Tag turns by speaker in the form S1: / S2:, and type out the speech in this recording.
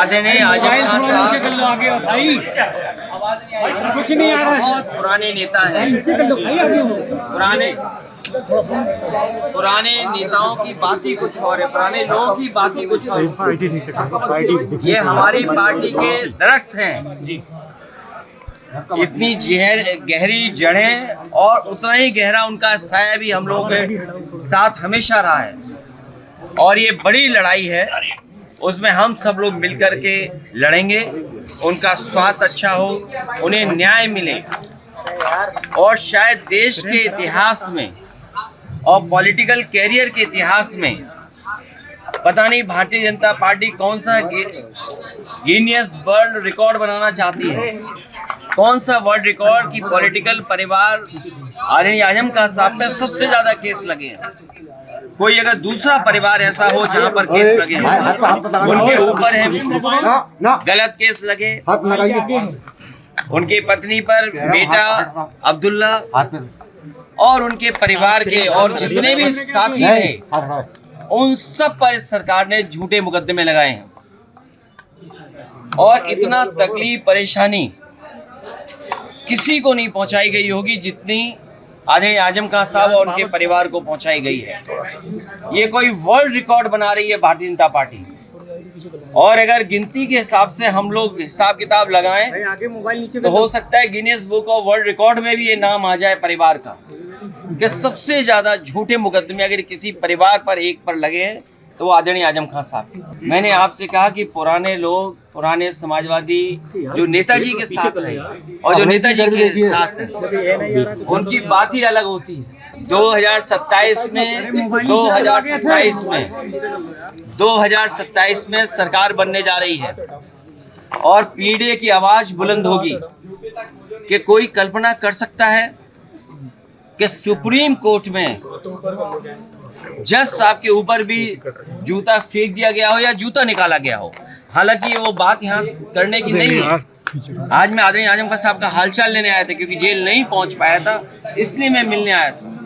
S1: आदरणीय आजम खान साहब
S2: कुछ नहीं आ रहा।
S1: बहुत पुराने नेता हैं। पुराने नेताओं की बात ही कुछ और है, पुराने लोगों की बात ही कुछ और है। ये हमारी पार्टी के दरख्त हैं, इतनी गहरी जड़ें और उतना ही गहरा उनका साया भी हम लोगों के साथ हमेशा रहा है। और ये बड़ी लड़ाई है, उसमें हम सब लोग मिलकर के लड़ेंगे। उनका स्वास्थ्य अच्छा हो, उन्हें न्याय मिले और शायद देश के इतिहास में और पॉलिटिकल कैरियर के इतिहास में पता नहीं भारतीय जनता पार्टी कौन सा गिनीज वर्ल्ड रिकॉर्ड बनाना चाहती है, कौन सा वर्ल्ड रिकॉर्ड की पॉलिटिकल परिवार आदरणीय आजम खान साहब पे सबसे ज्यादा केस लगे हैं। कोई अगर दूसरा परिवार ऐसा हो जहां पर केस लगे उनके ऊपर है गलत केस लगे, उनकी पत्नी पर, बेटा अब्दुल्ला और उनके परिवार के और जितने भी साथी थे उन सब पर इस सरकार ने झूठे मुकदमे लगाए हैं। और इतना तकलीफ परेशानी किसी को नहीं पहुंचाई गई होगी जितनी आदरणीय आजम खान साहब और उनके परिवार को पहुंचाई गई है। ये कोई वर्ल्ड रिकॉर्ड बना रही है भारतीय जनता पार्टी। और अगर गिनती के हिसाब से हम लोग हिसाब किताब लगाएं तो हो सकता है Guinness book of world record में भी ये नाम आ जाए परिवार का कि सबसे ज्यादा झूठे मुकदमे अगर किसी परिवार पर एक पर लगे हैं तो वो आदरणीय आजम खान साहब। मैंने आपसे कहा कि पुराने लोग, पुराने समाजवादी जो नेताजी के साथ हैं और जो नेताजी के साथ हैं उनकी बात ही अलग होती है। 2027 में सरकार बनने जा रही है और पीडीए की आवाज बुलंद होगी कि कोई कल्पना कर सकता है कि सुप्रीम कोर्ट में जज साहब के ऊपर भी जूता फेंक दिया गया हो या जूता निकाला गया हो। हालांकि वो बात यहाँ करने की नहीं है। आज मैं आदरणीय आजम खान साहब का हालचाल लेने आया था क्योंकि जेल नहीं पहुंच पाया था, इसलिए मैं मिलने आया था।